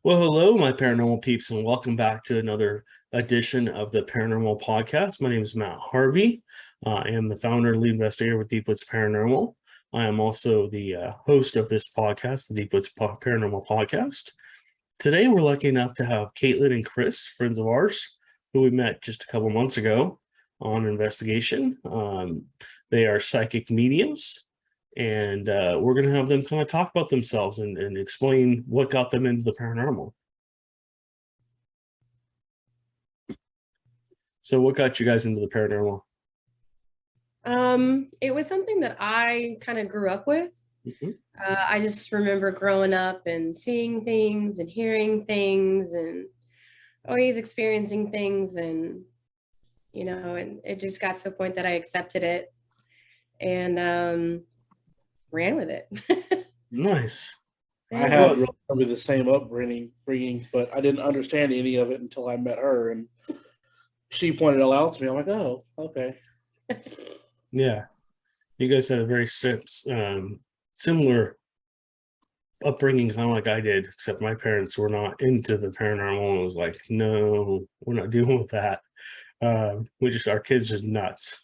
Well, hello, my paranormal peeps, and welcome back to another edition of the Paranormal Podcast. My name is Matt Harvey. I am the founder and lead investigator with Deep Woods Paranormal. I am also the host of this podcast, the Deep Woods Paranormal Podcast. Today, we're lucky enough to have Kaitlyn and Chris, friends of ours, who we met just a couple months ago on investigation. They are psychic mediums. And we're going to have them kind of talk about themselves and explain what got them into the paranormal. So what got you guys into the paranormal? It was something that I kind of grew up with. I just remember growing up and seeing things and hearing things and always experiencing things. And it just got to the point that I accepted it and ran with it. Nice. I had probably the same upbringing, but I didn't understand any of it until I met her, and she pointed it all out to me. I'm like, oh, okay. Yeah, you guys had a very similar upbringing, kind of like I did, except my parents were not into the paranormal and was like, no, we're not dealing with that. Our kids just nuts.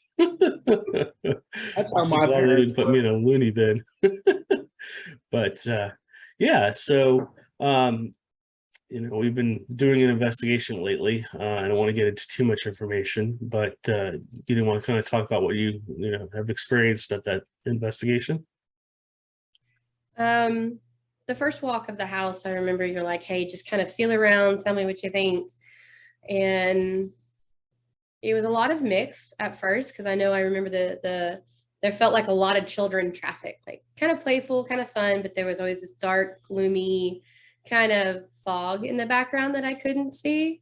That's how my parents didn't put me in a loony bin. But yeah, so we've been doing an investigation lately. I don't want to get into too much information, but you want to kind of talk about what you have experienced at that investigation. The first walk of the house, I remember you're like, hey, just kind of feel around, tell me what you think. And it was a lot of mixed at first, because I remember there felt like a lot of children traffic, like kind of playful, kind of fun, but there was always this dark, gloomy kind of fog in the background that I couldn't see.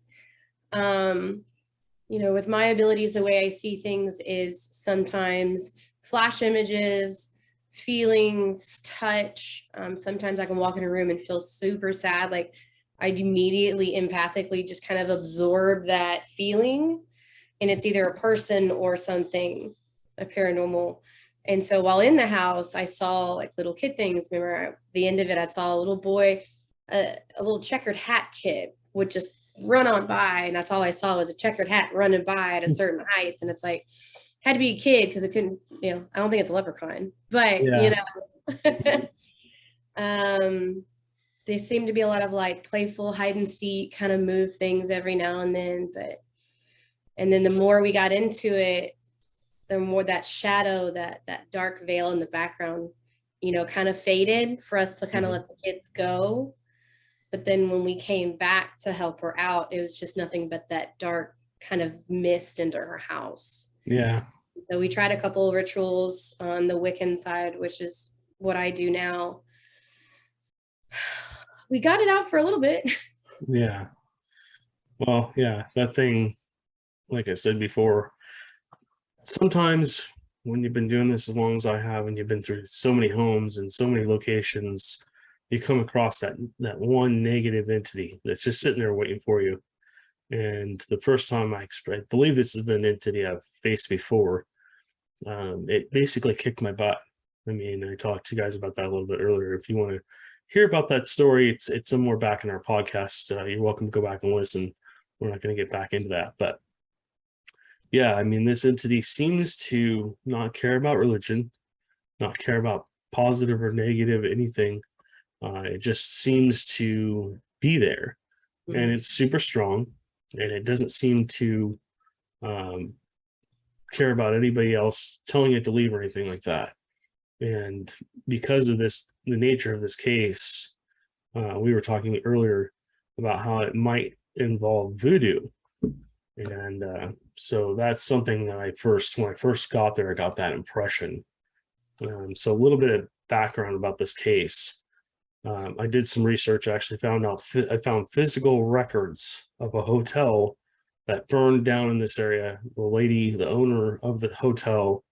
With my abilities, the way I see things is sometimes flash images, feelings, touch. Sometimes I can walk in a room and feel super sad. Like I'd immediately empathically just kind of absorb that feeling. And it's either a person or something, a paranormal. And so while in the house, I saw like little kid things. Remember at the end of it, I saw a little boy, a little checkered hat kid would just run on by. And that's all I saw was a checkered hat running by at a certain height. And it's like, had to be a kid because it couldn't, I don't think it's a leprechaun, but there seemed to be a lot of like playful hide and seek, kind of move things every now and then. And then the more we got into it, the more that shadow, that dark veil in the background, kind of faded for us to kind of let the kids go. But then when we came back to help her out, it was just nothing but that dark kind of mist into her house. Yeah. So we tried a couple of rituals on the Wiccan side, which is what I do now. We got it out for a little bit. Yeah. Well, yeah, that thing, like I said before, sometimes when you've been doing this as long as I have, and you've been through so many homes and so many locations, you come across that one negative entity that's just sitting there waiting for you. And the first time I believe this is an entity I've faced before, it basically kicked my butt. I mean, I talked to you guys about that a little bit earlier. If you want to hear about that story, it's somewhere back in our podcast. You're welcome to go back and listen. We're not going to get back into that, but yeah, I mean, this entity seems to not care about religion, not care about positive or negative anything. It just seems to be there, and it's super strong, and it doesn't seem to care about anybody else telling it to leave or anything like that. And because of this, the nature of this case, we were talking earlier about how it might involve voodoo. And so that's something that when I first got there, I got that impression. So a little bit of background about this case. I did some research. I actually I found physical records of a hotel that burned down in this area. The owner of the hotel,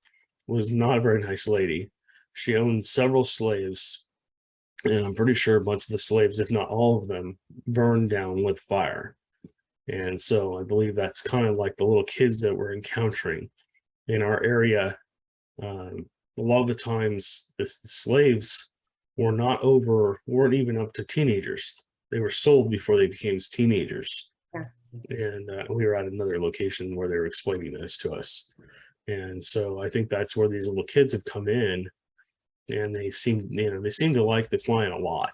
was not a very nice lady. She owned several slaves, and I'm pretty sure a bunch of the slaves, if not all of them, burned down with fire. And so I believe that's kind of like the little kids that we're encountering in our area. A lot of the times, the slaves weren't even up to teenagers. they were sold before they became teenagers. Yeah. And we were at another location where they were explaining this to us. And so I think that's where these little kids have come in, and they seem to like the client a lot.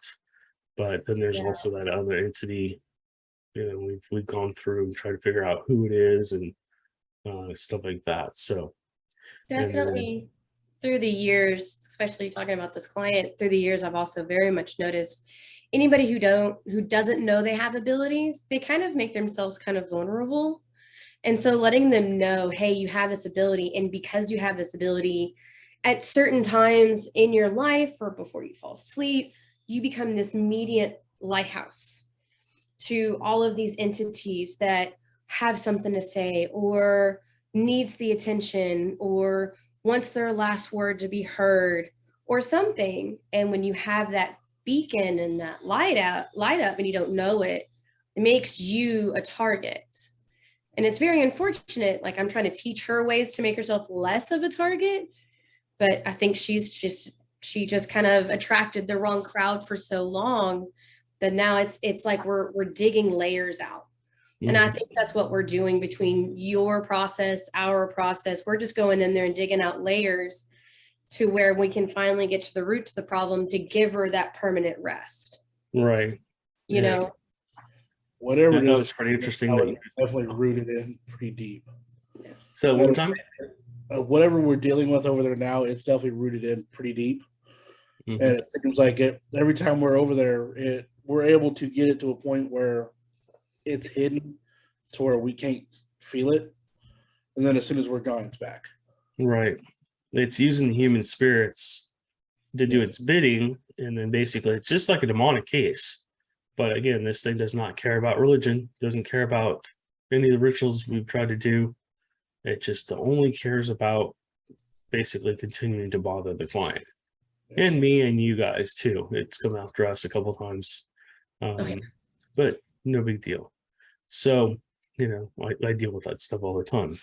But then there's also that other entity, we've gone through and tried to figure out who it is and stuff like that. So Definitely through the years, especially talking about this client, through the years, I've also very much noticed anybody who doesn't know they have abilities, they kind of make themselves kind of vulnerable. And so letting them know, hey, you have this ability, and because you have this ability at certain times in your life or before you fall asleep, you become this immediate lighthouse to all of these entities that have something to say or needs the attention or wants their last word to be heard or something. And when you have that beacon and that light up and you don't know it, it makes you a target. And it's very unfortunate. Like, I'm trying to teach her ways to make herself less of a target, but I think she just kind of attracted the wrong crowd for so long that now it's like we're digging layers out. And I think that's what we're doing between your process, our process. We're just going in there and digging out layers to where we can finally get to the root to the problem to give her that permanent rest. Right. You know? Whatever it is, it's pretty interesting. that definitely rooted in pretty deep. So one time, whatever we're dealing with over there now, it's definitely rooted in pretty deep. And it seems like every time we're over there, we're able to get it to a point where it's hidden to where we can't feel it. And then as soon as we're gone, it's back. Right. It's using human spirits to do its bidding. And then basically it's just like a demonic case. But again, this thing does not care about religion, doesn't care about any of the rituals we've tried to do. It just only cares about basically continuing to bother the client. And me and you guys too. It's come after us a couple times. But no big deal. So, I deal with that stuff all the time.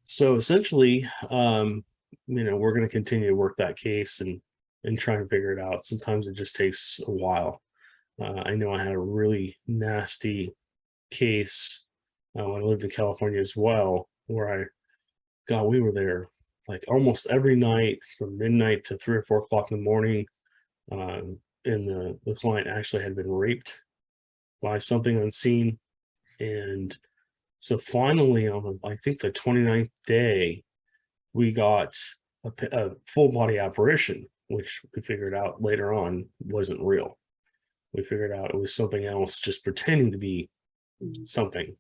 So essentially, we're going to continue to work that case and try and figure it out. Sometimes it just takes a while. I know I had a really nasty case when I lived in California as well, where we were there like almost every night from midnight to 3 or 4 o'clock in the morning. And the client actually had been raped by something unseen. And so finally, on I think the 29th day, we got a full body apparition, which we figured out later on wasn't real. We figured out it was something else, just pretending to be something.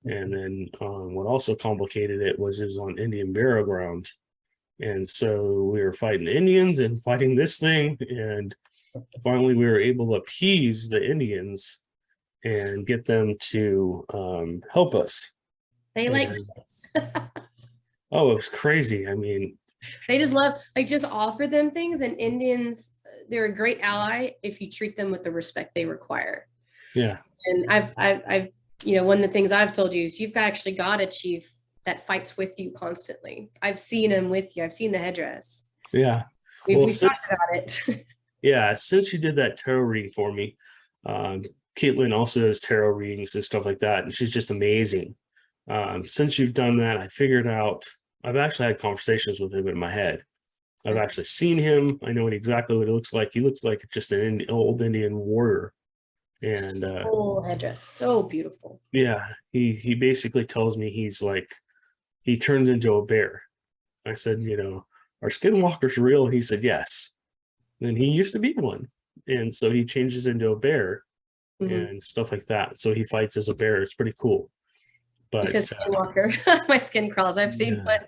And then what also complicated it was on Indian burial ground. And so we were fighting the Indians and fighting this thing. And finally, we were able to appease the Indians and get them to help us. They like this. Oh, it was crazy. I mean, they just offer them things, and Indians, they're a great ally if you treat them with the respect they require. Yeah. And I've one of the things I've told you is you've actually got a chief that fights with you constantly. I've seen him with you. I've seen the headdress. Yeah. We talked about it. Yeah. Since you did that tarot reading for me, Kaitlyn also does tarot readings and stuff like that. And she's just amazing. Since you've done that, I figured out, I've actually had conversations with him in my head. I've actually seen him. I know exactly what he looks like. He looks like just an old Indian warrior. And whole headdress, so beautiful. Yeah. He basically tells me he turns into a bear. I said, are skinwalkers real? He said, yes. And he used to be one. And so he changes into a bear and stuff like that. So he fights as a bear. It's pretty cool. But he says skinwalker. My skin crawls. I've seen one.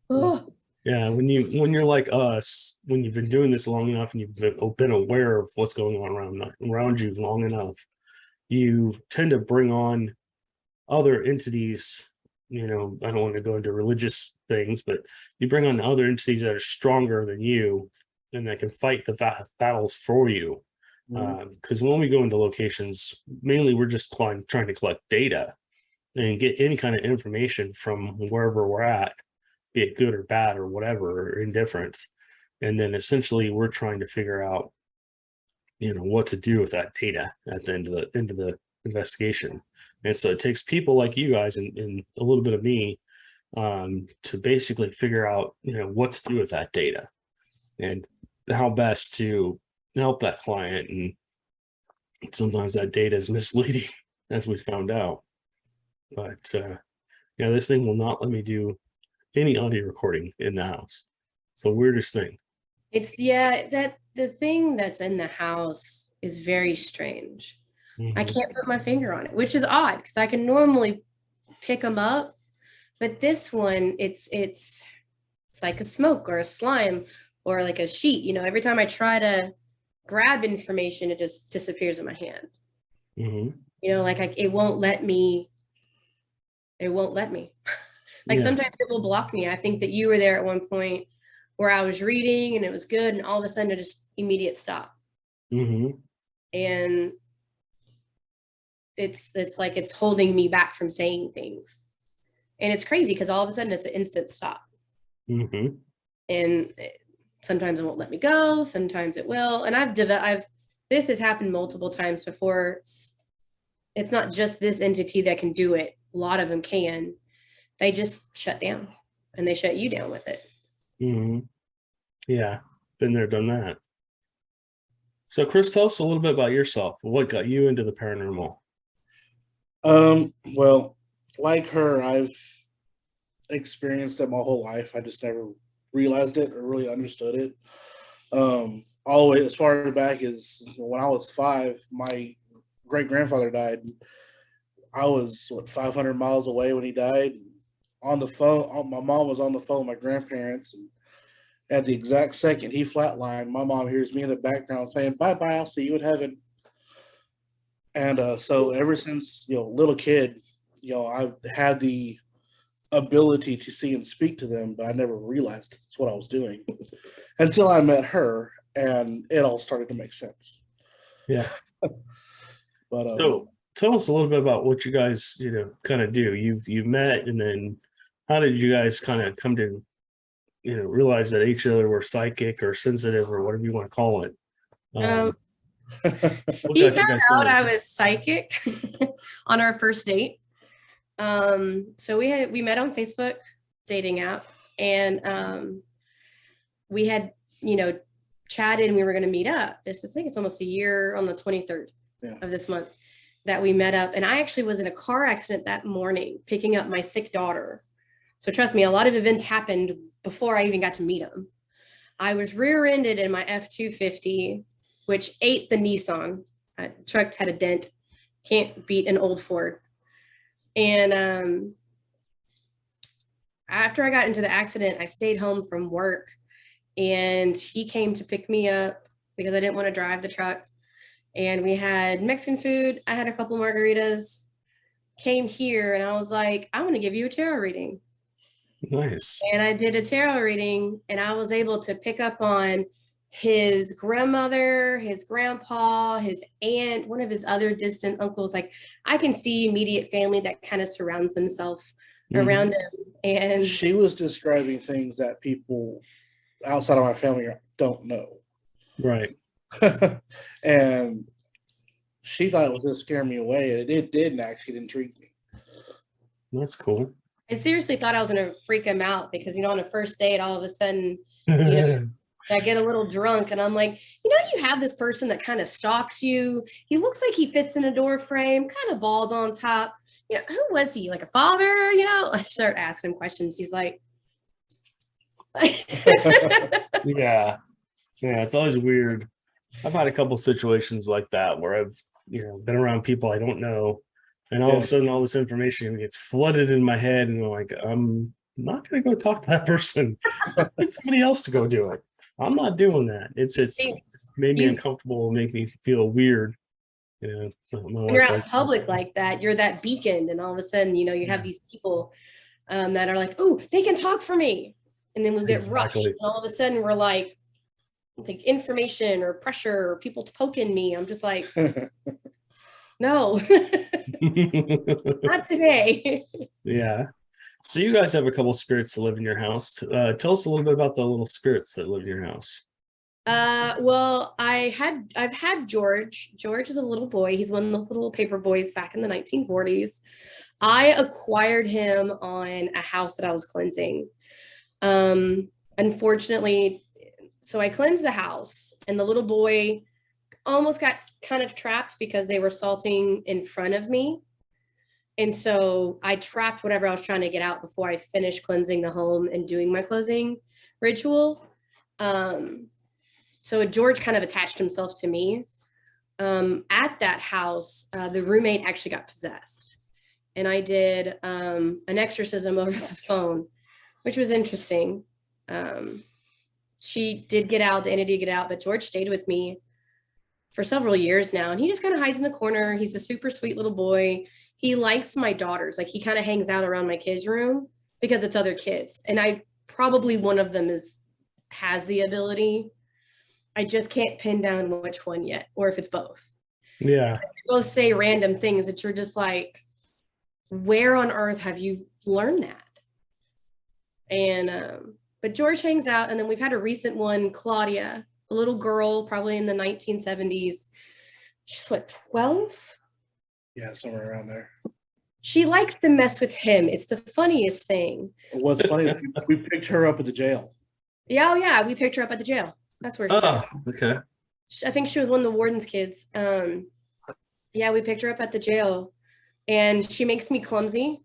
Oh. Yeah, when you're like us, when you've been doing this long enough and you've been aware of what's going on around you long enough, you tend to bring on other entities. I don't want to go into religious things, but you bring on other entities that are stronger than you and that can fight the battles for you. Because when we go into locations, mainly we're just trying to collect data and get any kind of information from wherever we're at, be it good or bad or whatever, or indifferent. And then essentially we're trying to figure out what to do with that data at the end of the investigation. And so it takes people like you guys and a little bit of me to basically figure out, what to do with that data and how best to help that client. And sometimes that data is misleading, as we found out. But this thing will not let me do any audio recording in the house. It's the weirdest thing. It's that the thing that's in the house is very strange. I can't put my finger on it, which is odd because I can normally pick them up, but this one, it's like a smoke or a slime or like a sheet. Every time I try to grab information, it just disappears in my hand. It won't let me. It won't let me. Sometimes it will block me. I think that you were there at one point where I was reading and it was good, and all of a sudden it just immediate stop. And it's like it's holding me back from saying things, and it's crazy because all of a sudden it's an instant stop. And sometimes it won't let me go, sometimes it will. And this has happened multiple times before. It's not just this entity that can do it. A lot of them can. They just shut down, and they shut you down with it. Yeah, been there, done that. So Chris, tell us a little bit about yourself. What got you into the paranormal? Well, like her, I've experienced it my whole life. I just never realized it or really understood it. All the way as far back as when I was 5, my great-grandfather died. I was 500 miles away when he died. On the phone, my mom was on the phone with my grandparents, and at the exact second he flatlined, my mom hears me in the background saying, "Bye-bye, I'll see you in heaven." And so ever since, little kid, I've had the ability to see and speak to them, but I never realized that's what I was doing until I met her, and it all started to make sense. Yeah. But so tell us a little bit about what you guys, kind of do. You've met, and then how did you guys kind of come to, realize that each other were psychic or sensitive or whatever you want to call it? He found out I was psychic on our first date. So we met on Facebook dating app, and we had, chatted, and we were going to meet up. I think it's almost a year on the 23rd of this month that we met up. And I actually was in a car accident that morning picking up my sick daughter. So trust me, a lot of events happened before I even got to meet him. I was rear-ended in my F-250, which ate the Nissan. Truck had a dent. Can't beat an old Ford. And after I got into the accident, I stayed home from work, and he came to pick me up because I didn't want to drive the truck. And we had Mexican food. I had a couple margaritas, came here, and I was like, I want to give you a tarot reading. Nice. And I did a tarot reading, and I was able to pick up on his grandmother, his grandpa, his aunt, one of his other distant uncles. Like, I can see immediate family that kind of surrounds themselves around him. And she was describing things that people outside of my family don't know. Right. And she thought it was going to scare me away, and it didn't actually intrigue me. That's cool. I seriously thought I was going to freak him out because, on a first date, all of a sudden, I get a little drunk, and I'm like, you have this person that kind of stalks you. He looks like he fits in a door frame, kind of bald on top. Who was he? Like a father? I start asking him questions. He's like, yeah, it's always weird. I've had a couple situations like that where I've, been around people I don't know, and all of a sudden all this information gets flooded in my head, and I'm like, I'm not going to go talk to that person. Get somebody else to go do it. I'm not doing that. It's just made me uncomfortable, make me feel weird. When you're out in public like that, you're that beacon, and all of a sudden, you have these people that are like, oh, they can talk for me. And then we'll get rough. And all of a sudden we're like information or pressure or people poking me. I'm just like, no, not today. Yeah. So you guys have a couple spirits that live in your house. Tell us a little bit about the little spirits that live in your house. Well, I've had George. George is a little boy. He's one of those little paper boys back in the 1940s. I acquired him on a house that I was cleansing. Unfortunately, so I cleansed the house, and the little boy almost got kind of trapped because they were salting in front of me. And so I trapped whatever I was trying to get out before I finished cleansing the home and doing my closing ritual. So George kind of attached himself to me. At that house, the roommate actually got possessed. And I did an exorcism over the phone, which was interesting. She did get out, the entity did get out, but George stayed with me for several years now. And he just kind of hides in the corner. He's a super sweet little boy. He likes my daughters. Like, he kind of hangs out around my kids' room because it's other kids. And I probably one of them has the ability. I just can't pin down which one yet, or if it's both. Yeah. They both say random things that you're just like, where on earth have you learned that? And but George hangs out, and then we've had a recent one, Claudia, a little girl, probably in the 1970s. She's what, 12? Yeah, somewhere around there. She likes to mess with him. It's the funniest thing. What's funny is we picked her up at the jail. Yeah, oh yeah, we picked her up at the jail. That's where she was. Okay. I think she was one of the warden's kids. Yeah, we picked her up at the jail, and she makes me clumsy.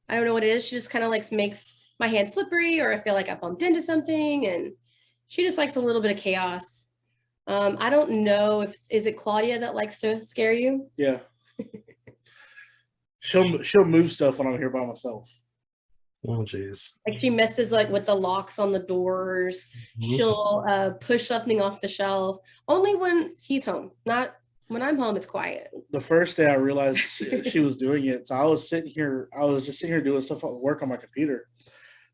I don't know what it is. She just kind of like makes my hand slippery, or I feel like I bumped into something, and she just likes a little bit of chaos. I don't know is it Claudia that likes to scare you? Yeah. She'll move stuff when I'm here by myself. Oh, geez. Like, she messes like with the locks on the doors. Mhm. She'll push something off the shelf. Only when he's home. Not when I'm home, it's quiet. The first day I realized she was doing it, so I was just sitting here doing stuff at work on my computer,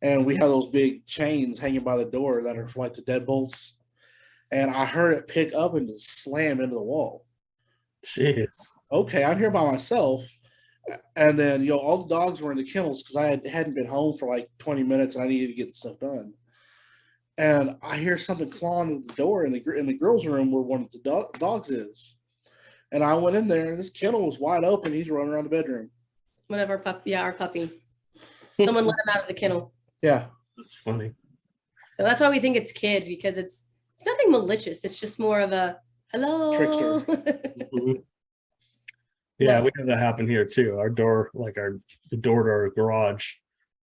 and we have those big chains hanging by the door that are for like the deadbolts, and I heard it pick up and just slam into the wall. Jeez. Okay, I'm here by myself. And then, all the dogs were in the kennels because I hadn't been home for like 20 minutes and I needed to get stuff done. And I hear something clawing at the door in the girls' room where one of the dogs is. And I went in there, and this kennel was wide open. He's running around the bedroom. One of our puppy. Someone let him out of the kennel. Yeah. That's funny. So that's why we think it's kid, because it's nothing malicious. It's just more of a hello. Trickster. Mhm. Yeah, we have that happen here too. Our door, like the door to our garage,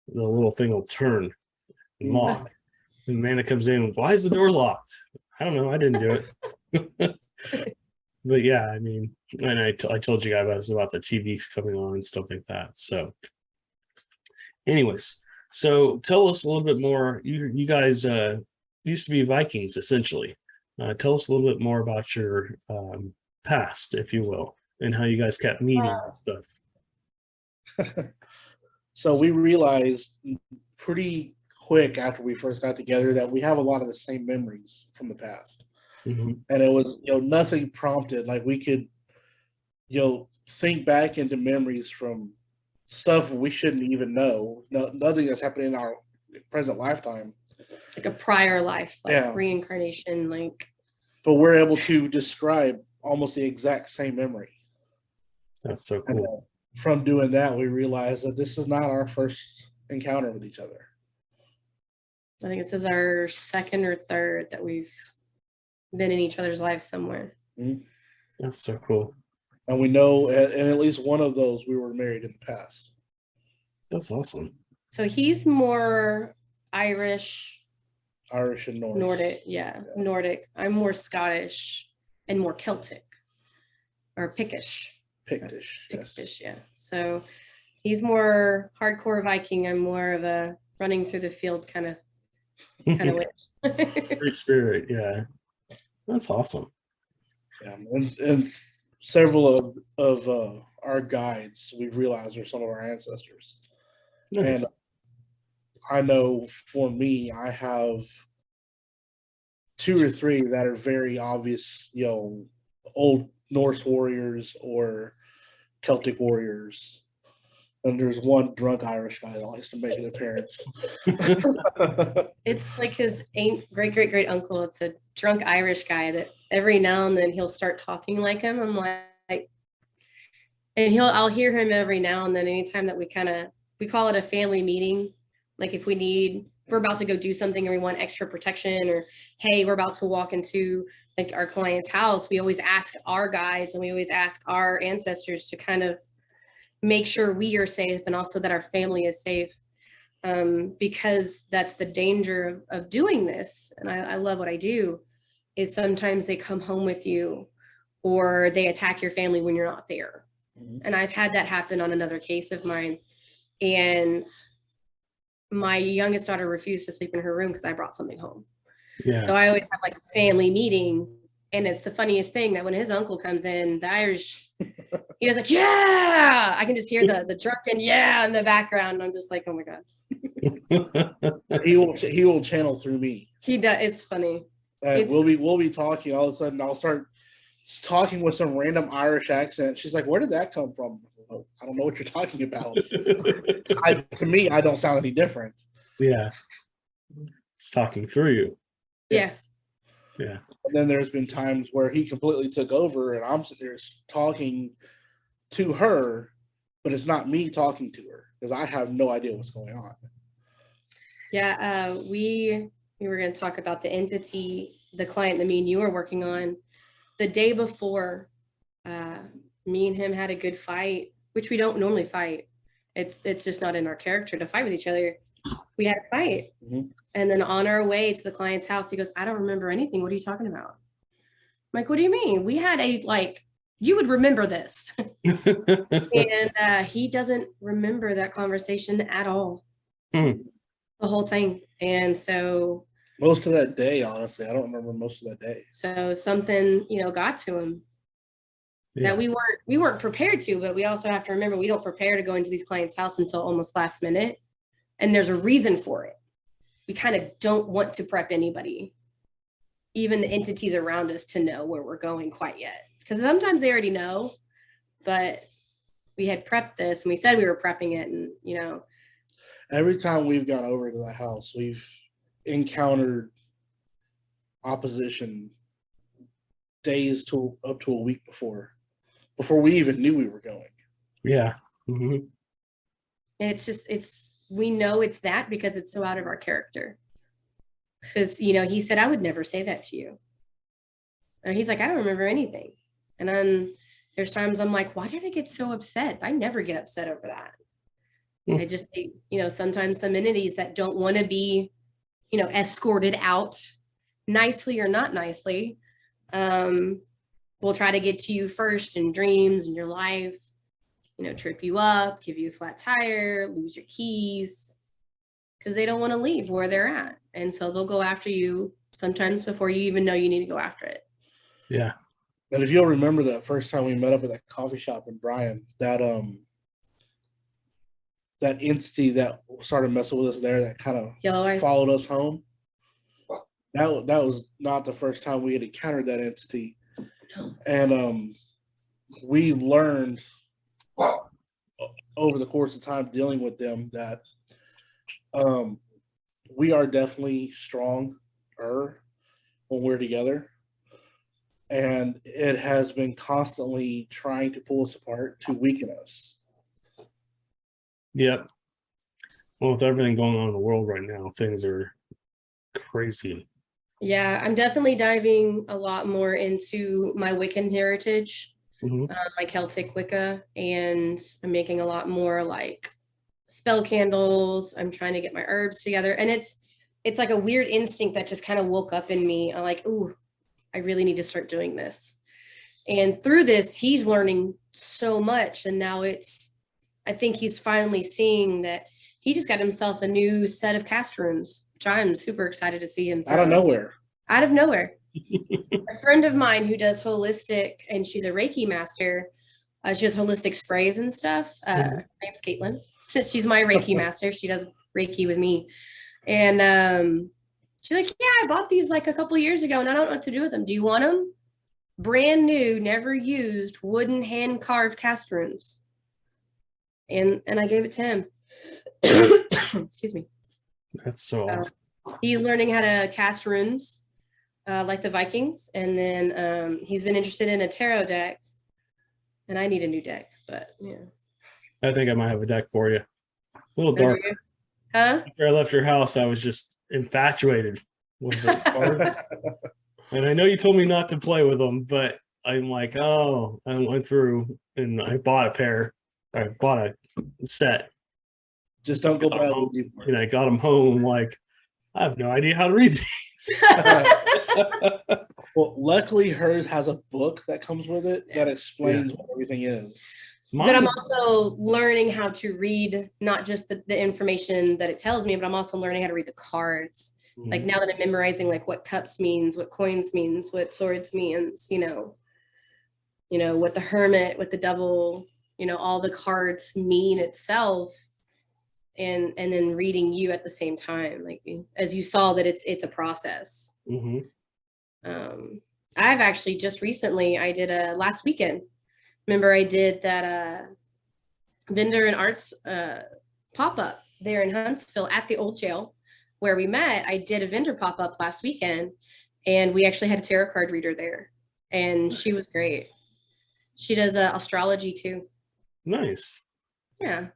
the little thing will turn and lock. And Amanda comes in, why is the door locked? I don't know. I didn't do it. But yeah, I mean, and I told you guys about the TVs coming on and stuff like that. So anyways, so tell us a little bit more. You guys used to be Vikings, essentially. Tell us a little bit more about your past, if you will, and how you guys kept meeting and stuff. So we realized pretty quick after we first got together that we have a lot of the same memories from the past. Mm-hmm. And it was, nothing prompted. Like, we could, think back into memories from stuff we shouldn't even know. Nothing that's happening in our present lifetime. Like a prior life, like Yeah. reincarnation, like. But we're able to describe almost the exact same memory. That's so And cool. from doing that, we realized that this is not our first encounter with each other. I think this is our second or third that we've been in each other's lives somewhere. Mm-hmm. That's so cool. And we know, and at least one of those, we were married in the past. That's awesome. So he's more Irish And Norse. Nordic, yeah, Nordic. I'm more Scottish and more Celtic, or Pictish. Pictish. Pictish, yeah. So he's more hardcore Viking. I'm more of a running through the field kind of witch. Free spirit, yeah. That's awesome. Yeah, and several of our guides we realized are some of our ancestors. Nice. And I know for me, I have 2 or 3 that are very obvious, old Norse warriors or Celtic warriors. And there's one drunk Irish guy that likes to make an appearance. It's like his great uncle. It's a drunk Irish guy that every now and then he'll start talking like him. I'm like, and I'll hear him every now and then. Anytime that we call it a family meeting. Like if we're about to go do something and we want extra protection, or hey, we're about to walk into like our client's house, we always ask our guides and we always ask our ancestors to kind of make sure we are safe and also that our family is safe, because that's the danger of doing this. And I love what I do, is sometimes they come home with you or they attack your family when you're not there. Mm-hmm. And I've had that happen on another case of mine. And my youngest daughter refused to sleep in her room because I brought something home. Yeah. So I always have like a family meeting. And it's the funniest thing that when his uncle comes in, the Irish, he does like, yeah, I can just hear the drunken yeah in the background. I'm just like, oh my God. He will channel through me. He does. It's funny. We'll be talking. All of a sudden I'll start talking with some random Irish accent. She's like, where did that come from? I don't know what you're talking about. To me, I don't sound any different. Yeah. It's talking through you. Yeah. Yeah. And then there's been times where he completely took over and I'm sitting there talking to her, but it's not me talking to her because I have no idea what's going on. Yeah. We were going to talk about the entity, the client that me and you were working on. The day before, me and him had a good fight, which we don't normally fight. It's just not in our character to fight with each other. We had a fight. Mm-hmm. And then on our way to the client's house, he goes, I don't remember anything. What are you talking about? I'm like, what do you mean? We had you would remember this. And he doesn't remember that conversation at all. The whole thing. And so. Most of that day, honestly, I don't remember most of that day. So something, got to him. Yeah. That we weren't prepared to, but we also have to remember we don't prepare to go into these clients' house until almost last minute. And there's a reason for it. We kind of don't want to prep anybody, even the entities around us, to know where we're going quite yet. Because sometimes they already know, but we had prepped this and we said we were prepping it. And, every time we've gone over to the house, we've encountered opposition days to up to a week before we even knew we were going. Yeah. Mm-hmm. And we know it's that because it's so out of our character. Because, he said, I would never say that to you. And he's like, I don't remember anything. And then there's times I'm like, why did I get so upset? I never get upset over that. I just, sometimes some entities that don't want to be, escorted out nicely or not nicely, will try to get to you first in dreams in your life. Trip you up, give you a flat tire, lose your keys, because they don't want to leave where they're at. And so they'll go after you sometimes before you even know you need to go after it. Yeah. And if you'll remember that first time we met up at that coffee shop in Bryan, that entity that started messing with us there, that kind of followed us home, that was not the first time we had encountered that entity. No. And we learned over the course of time dealing with them that we are definitely stronger when we're together, and it has been constantly trying to pull us apart to weaken us. Yep. Well, with everything going on in the world right now, things are crazy. Yeah, I'm definitely diving a lot more into my Wiccan heritage. Mm-hmm. My Celtic Wicca, and I'm making a lot more like spell candles. I'm trying to get my herbs together, and it's like a weird instinct that just kind of woke up in me. I'm like, ooh, I really need to start doing this. And through this, he's learning so much, and now I think he's finally seeing that he just got himself a new set of cast rooms, which I'm super excited to see him through. Out of nowhere. A friend of mine who does holistic, and she's a Reiki master. She does holistic sprays and stuff. Her name's Kaitlyn. She's my Reiki master. She does Reiki with me. And she's like, yeah, I bought these like a couple years ago and I don't know what to do with them. Do you want them? Brand new, never used, wooden hand carved cast rooms. and I gave it to him. Excuse me. That's so awesome. He's learning how to cast runes, like the Vikings, and then he's been interested in a tarot deck, and I need a new deck, but yeah. I think I might have a deck for you. A little dark. Huh? After I left your house, I was just infatuated with those cards. And I know you told me not to play with them, but I'm like, oh, I went through and I bought a pair. I bought a set. Just don't go back. And I got them home. Like, I have no idea how to read these. Well, luckily hers has a book that comes with it that explains what everything is. But I'm also learning how to read not just the information that it tells me, but I'm also learning how to read the cards. Mm-hmm. Like now that I'm memorizing like what cups means, what coins means, what swords means, you know, what the hermit, what the devil, all the cards mean itself. And then reading you at the same time, like as you saw that it's a process. Mm-hmm. I've actually just recently, I did last weekend. Remember I did that vendor and arts pop-up there in Huntsville at the old jail where we met. I did a vendor pop-up last weekend, and we actually had a tarot card reader there, and she was great. She does astrology too. Nice. Yeah.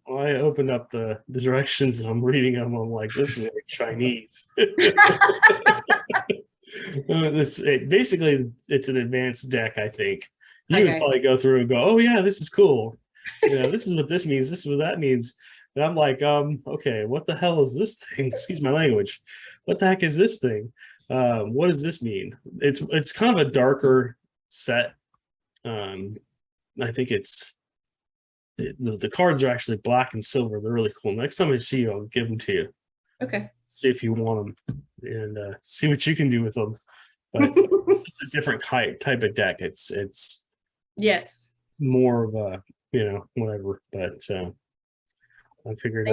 Well, I opened up the directions and I'm reading them. I'm like, this is like Chinese. Basically, it's an advanced deck, I think. You would probably go through and go, oh, yeah, this is cool. This is what this means. This is what that means. And I'm like, okay, what the hell is this thing? Excuse my language. What the heck is this thing? What does this mean? It's kind of a darker set. I think the cards are actually black and silver. They're really cool. Next time I see you, I'll give them to you. Okay. See if you want them and see what you can do with them. But it's a different type of deck. It's yes, more of a whatever. But I figured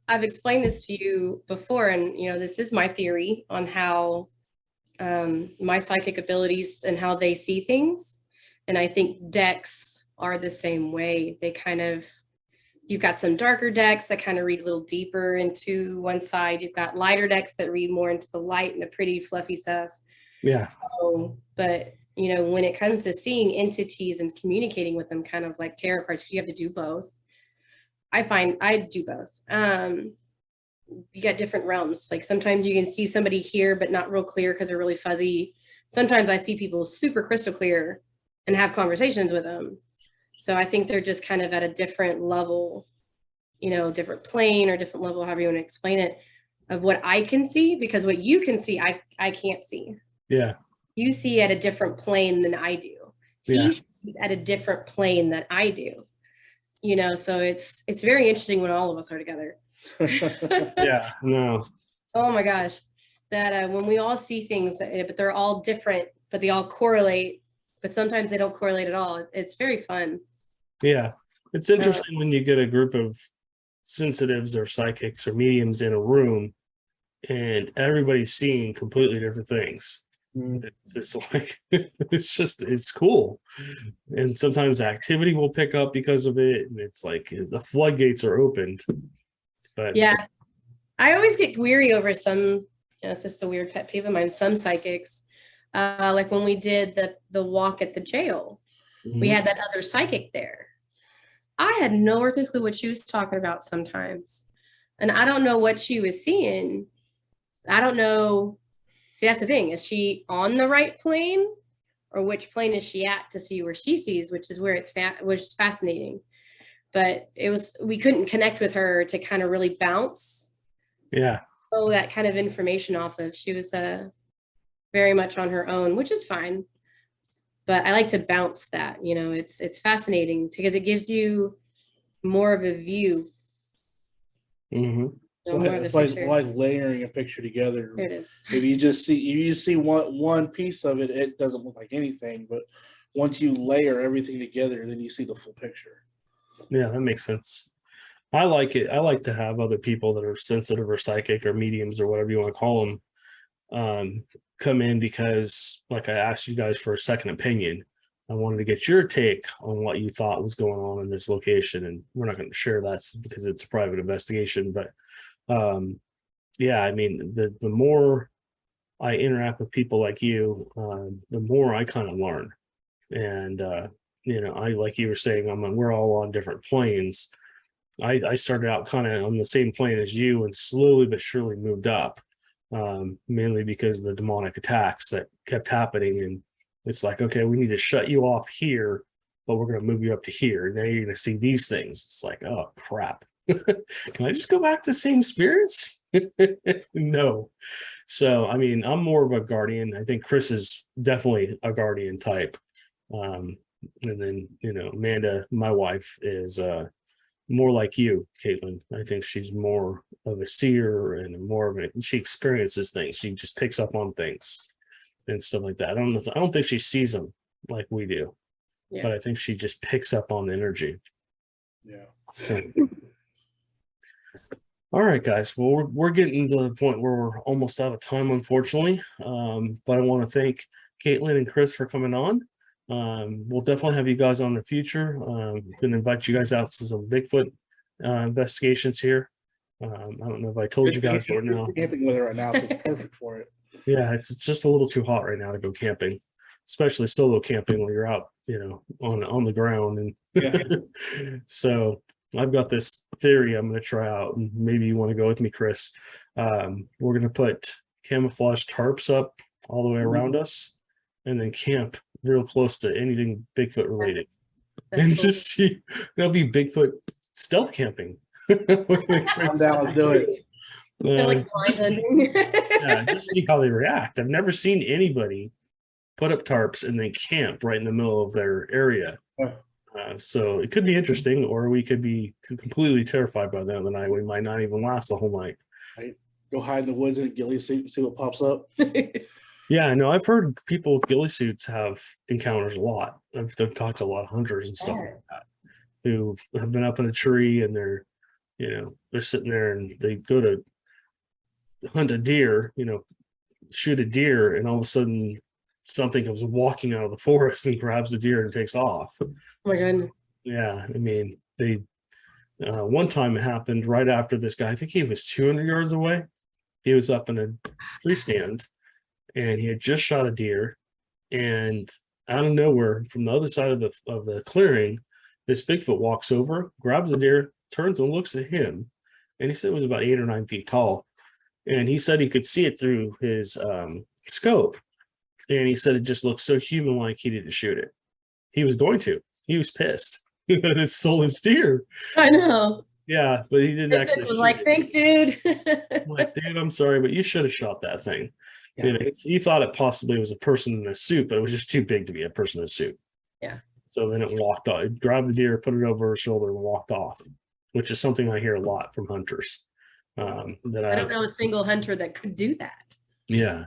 I've explained this to you before, and this is my theory on how my psychic abilities and how they see things, and I think decks are the same way. They you've got some darker decks that kind of read a little deeper into one side. You've got lighter decks that read more into the light and the pretty fluffy stuff. Yeah. So, but when it comes to seeing entities and communicating with them, kind of like tarot cards, because you have to do both. I find I do both. You got different realms. Like sometimes you can see somebody here, but not real clear because they're really fuzzy. Sometimes I see people super crystal clear and have conversations with them. So I think they're just kind of at a different level, different plane or different level, however you want to explain it, of what I can see, because what you can see, I can't see. Yeah. You see at a different plane than I do. He sees at a different plane than I do. So it's very interesting when all of us are together. Yeah, no. Oh my gosh. That when we all see things, but they're all different, but they all correlate, but sometimes they don't correlate at all. It's very fun. Yeah. It's interesting when you get a group of sensitives or psychics or mediums in a room and everybody's seeing completely different things. It's just like, it's cool. And sometimes activity will pick up because of it. And it's like the floodgates are opened. But yeah, I always get weary over some, it's just a weird pet peeve of mine, some psychics. Like when we did the walk at the jail, we had that other psychic there. I had no earthly clue what she was talking about sometimes. And I don't know what she was seeing. I don't know. See, that's the thing. Is she on the right plane, or which plane is she at to see where she sees, which is where which is fascinating. But we couldn't connect with her to kind of really bounce. Yeah. Oh, that kind of information off of. She was very much on her own, which is fine. But I like to bounce that, it's fascinating because it gives you more of a view. Mm-hmm. So it's like layering a picture together. There it is. If you see one piece of it, it doesn't look like anything. But once you layer everything together, then you see the full picture. Yeah, that makes sense. I like it. I like to have other people that are sensitive or psychic or mediums or whatever you want to call them come in, because like I asked you guys for a second opinion I wanted to get your take on what you thought was going on in this location. And we're not going to share that because it's a private investigation. But yeah, I mean, the more I interact with people like you, the more I kind of learn. And, I, like you were saying, we're all on different planes. I started out kind of on the same plane as you and slowly but surely moved up, mainly because of the demonic attacks that kept happening. And it's like, okay, we need to shut you off here, but we're going to move you up to here. Now you're going to see these things. It's like, oh, crap. Can I just go back to seeing spirits? No. So, I mean, I'm more of a guardian. I think Chris is definitely a guardian type. And then, Amanda, my wife, is more like you, Kaitlyn. I think she's more of a seer and more of she experiences things. She just picks up on things and stuff like that. I don't think she sees them like we do, but I think she just picks up on the energy. Yeah. So, all right, guys. Well, we're getting to the point where we're almost out of time, unfortunately. But I want to thank Kaitlyn and Chris for coming on. We'll definitely have you guys on in the future. Going to invite you guys out to some Bigfoot investigations here. I don't know if I told you guys, but now camping with her right now, so it's perfect for it. Yeah, it's just a little too hot right now to go camping, especially solo camping when you're out, on the ground. And Yeah. So I've got this theory I'm going to try out, and maybe you want to go with me, Chris. We're going to put camouflage tarps up all the way around us, and then camp real close to anything Bigfoot related. That's And cool. just see, that'll be Bigfoot stealth camping. I'm down to do it. They're like blind hunting. Yeah, just see how they react. I've never seen anybody put up tarps and then camp right in the middle of their area. Yeah. So it could be interesting, or we could be completely terrified by the end of the night. We might not even last the whole night. Right. Go hide in the woods in a ghillie suit and see what pops up. Yeah, I know. I've heard people with ghillie suits have encounters a lot. I've talked to a lot of hunters and stuff like that who have been up in a tree, and they're sitting there and they go to hunt a deer, shoot a deer, and all of a sudden something comes walking out of the forest and grabs the deer and takes off. Oh my goodness. Yeah, I mean, they one time it happened right after this guy. I think he was 200 yards away. He was up in a tree stand, and he had just shot a deer, and out of nowhere, from the other side of the clearing, this Bigfoot walks over, grabs the deer, turns and looks at him, and he said it was about 8 or 9 feet tall, and he said he could see it through his scope, and he said it just looked so human-like he didn't shoot it. He was going to. He was pissed that it stole his deer. I know. Yeah, but he didn't actually. Was like, thanks, dude. I'm like, dude, I'm sorry, but you should have shot that thing. Yeah. He thought it possibly was a person in a suit, but it was just too big to be a person in a suit. Yeah. So then it walked off. It grabbed the deer, put it over his shoulder, and walked off, which is something I hear a lot from hunters. I don't know a single hunter that could do that. Yeah.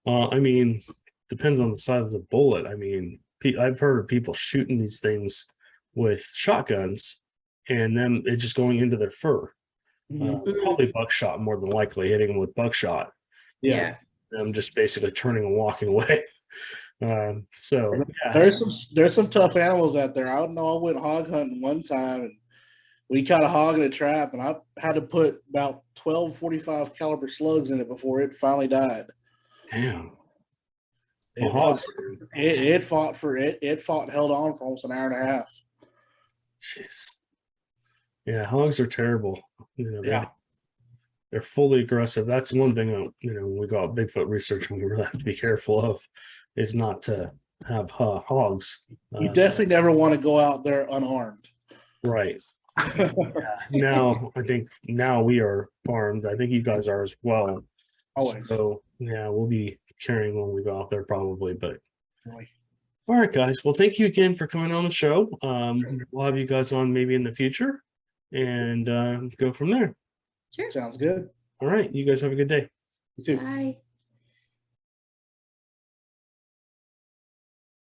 I mean, depends on the size of the bullet. I mean, I've heard of people shooting these things with shotguns and then it just going into their fur. Probably buckshot, more than likely, hitting them with buckshot. Yeah. I'm just basically turning and walking away. So yeah. There's some tough animals out there. I don't know. I went hog hunting one time, and we caught a hog in a trap, and I had to put about 12 45 caliber slugs in it before it finally died. Damn. It fought and held on for almost an hour and a half. Jeez. Yeah, hogs are terrible. Yeah. They're fully aggressive. That's one thing, when we go out Bigfoot research, we really have to be careful of, is not to have hogs. You definitely never want to go out there unarmed. Right. Now, I think we are armed. I think you guys are as well. Always. So, yeah, we'll be carrying when we go out there probably. But Really. All right, guys. Well, thank you again for coming on the show. We'll have you guys on maybe in the future and go from there. Sure. Sounds good. All right. You guys have a good day. You too. Bye.